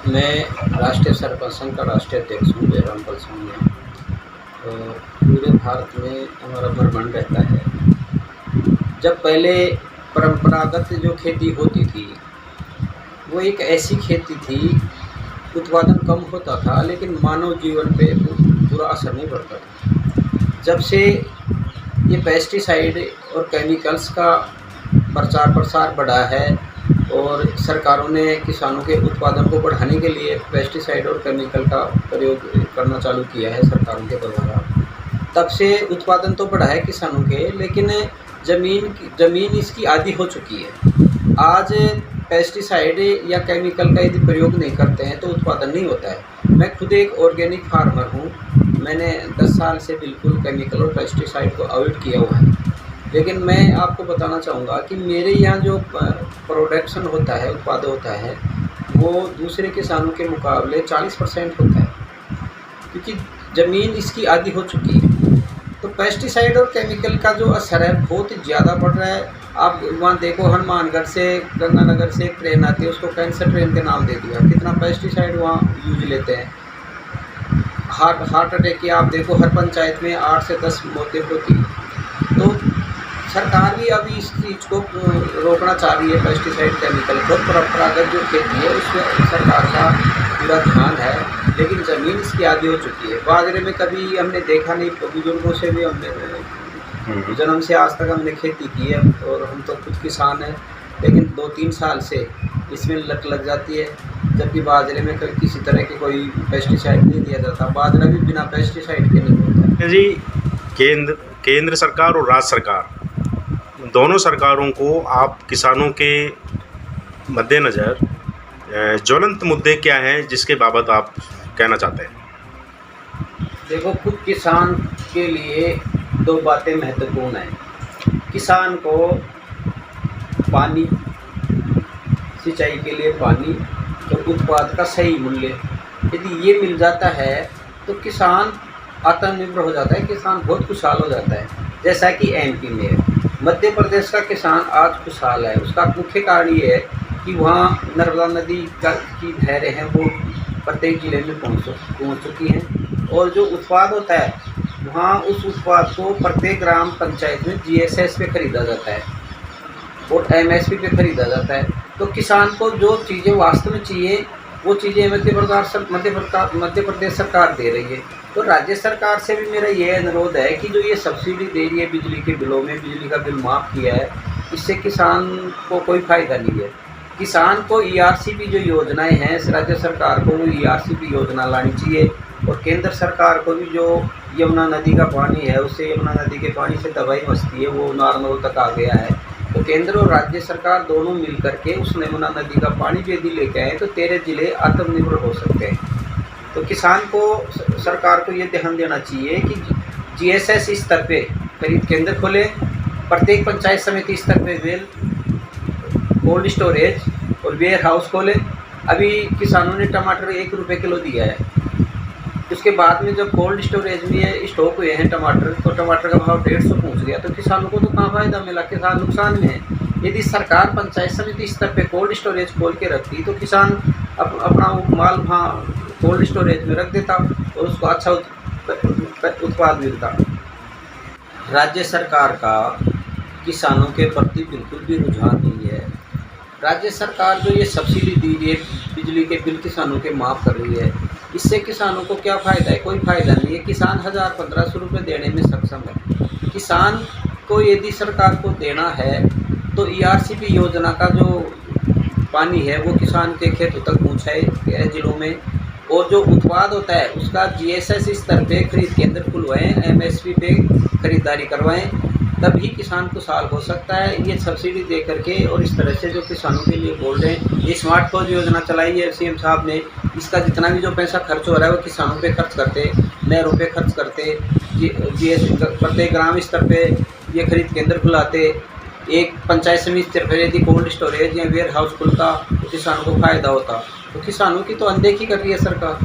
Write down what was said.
मैं राष्ट्रीय सरपंच संघ का राष्ट्रीय अध्यक्ष हूँ जयराम पलसानिया। पूरे भारत में हमारा भ्रमण रहता है। जब पहले परंपरागत जो खेती होती थी वो एक ऐसी खेती थी, उत्पादन कम होता था लेकिन मानव जीवन पे बुरा असर नहीं पड़ता था। जब से ये पेस्टिसाइड और केमिकल्स का प्रचार प्रसार बढ़ा है और सरकारों ने किसानों के उत्पादन को बढ़ाने के लिए पेस्टिसाइड और केमिकल का प्रयोग करना चालू किया है सरकारों के द्वारा, तब से उत्पादन तो बढ़ा है किसानों के, लेकिन ज़मीन इसकी आदी हो चुकी है। आज पेस्टिसाइड या केमिकल का यदि प्रयोग नहीं करते हैं तो उत्पादन नहीं होता है। मैं खुद एक ऑर्गेनिक फार्मर हूँ। मैंने 10 साल से बिल्कुल केमिकल और पेस्टिसाइड को अवॉइड किया हुआ है, लेकिन मैं आपको बताना चाहूँगा कि मेरे यहाँ जो प्रोडक्शन होता है, उत्पादन होता है, वो दूसरे किसानों के मुकाबले 40% होता है, क्योंकि ज़मीन इसकी आदी हो चुकी है। तो पेस्टिसाइड और केमिकल का जो असर है बहुत ज़्यादा बढ़ रहा है। आप वहाँ देखो, हनुमानगढ़ से गंगानगर से एक ट्रेन आती है, उसको कैंसर ट्रेन के नाम दे दिया। कितना पेस्टिसाइड वहाँ यूज लेते हैं। हार्ट अटैक की आप देखो, हर पंचायत में 8 से 10 मौतें होती हैं। तो सरकार भी अभी इस चीज़ को रोकना चाह रही है, पेस्टिसाइड केमिकल को। परंपरागत जो खेती है उसमें सरकार का पूरा ध्यान है, लेकिन ज़मीन इसकी आदी हो चुकी है। बाजरे में कभी हमने देखा नहीं, बुजुर्गों से भी हमने जन्म से आज तक हमने खेती की है और हम तो खुद किसान हैं, लेकिन 2-3 साल से इसमें लत लग जाती है। जबकि बाजरे में किसी तरह के कोई पेस्टिसाइड नहीं दिया जाता, बाजरा भी बिना पेस्टिसाइड के नहीं होता जी। केंद्र सरकार और राज्य सरकार दोनों सरकारों को आप किसानों के मद्देनज़र ज्वलंत मुद्दे क्या हैं जिसके बाबत आप कहना चाहते हैं? देखो, खुद किसान के लिए 2 बातें महत्वपूर्ण हैं। किसान को पानी, सिंचाई के लिए पानी और उत्पाद का सही मूल्य यदि ये मिल जाता है तो किसान आत्मनिर्भर हो जाता है, किसान बहुत खुशहाल हो जाता है। जैसा कि एमपी में, मध्य प्रदेश का किसान आज खुशहाल है। उसका मुख्य कारण ये है कि वहाँ नर्मदा नदी की नहरें हैं वो प्रत्येक ज़िले में पहुँच चुकी हैं, और जो उत्पाद होता है वहाँ उस उत्पाद को प्रत्येक ग्राम पंचायत में जीएसएस पे ख़रीदा जाता है और एमएसपी पे ख़रीदा जाता है। तो किसान को जो चीज़ें वास्तव में चाहिए वो चीज़ें मध्य प्रदेश सरकार दे रही है। तो राज्य सरकार से भी मेरा ये अनुरोध है कि जो ये सब्सिडी दे रही है बिजली के बिलों में, बिजली का बिल माफ़ किया है, इससे किसान को कोई फ़ायदा नहीं है। किसान को ईआरसीपी जो योजनाएं हैं, राज्य सरकार को वो ईआरसीपी योजना लानी चाहिए, और केंद्र सरकार को भी जो यमुना नदी का पानी है, उससे यमुना नदी के पानी से दवाई बचती है, वो नॉर्मल तक आ गया है। तो केंद्र और राज्य सरकार दोनों मिल करके उस यमुना नदी का पानी भी यदि लेके आए तो 13 जिले आत्मनिर्भर हो सकते हैं। तो किसान को, सरकार को ये ध्यान देना चाहिए कि जीएसएस स्तर पे खरीद केंद्र खोले, प्रत्येक पंचायत समिति स्तर पे वेल कोल्ड स्टोरेज और वेयर हाउस खोले। अभी किसानों ने टमाटर 1 रुपये किलो दिया है, उसके बाद में जब कोल्ड स्टोरेज में स्टॉक हुए हैं टमाटर, तो टमाटर का भाव 150 पहुँच गया। तो किसानों को तो कहाँ फ़ायदा मिला, किसान नुकसान में है। यदि सरकार पंचायत समिति स्तर पे कोल्ड स्टोरेज खोल के रखती तो किसान अपना माल वहाँ कोल्ड स्टोरेज में रख देता और उसको अच्छा उत्पाद मिलता। राज्य सरकार का किसानों के प्रति बिल्कुल भी रुझान नहीं है। राज्य सरकार जो ये सब्सिडी दी रही है, बिजली के बिल किसानों के माफ़ कर रही है, इससे किसानों को क्या फ़ायदा है? कोई फ़ायदा नहीं है। किसान 1000-1500 रुपये देने में सक्षम है। किसान को यदि सरकार को देना है तो ईआरसीपी योजना का जो पानी है वो किसान के खेतों तक पहुँचाए जिलों में, और जो उत्पाद होता है उसका जीएसएस स्तर पे खरीद केंद्र खुलवाएँ, एमएसपी पे खरीदारी करवाएँ, तभी किसान खुशहाल हो सकता है। ये सब्सिडी दे करके और इस तरह से जो किसानों के लिए बोल रहे हैं, ये स्मार्ट फौज योजना चलाई है सीएम साहब ने, इसका जितना भी जो पैसा खर्च हो रहा है वो किसानों पे खर्च करते, नहरों पे खर्च करते, प्रत्येक ग्राम स्तर पे ये खरीद केंद्र खुलाते, एक पंचायत समिति स्तर पर यदि कोल्ड स्टोरेज या वेयर हाउस खुलता तो किसानों को फ़ायदा होता। तो किसानों की तो अनदेखी कर रही है सरकार।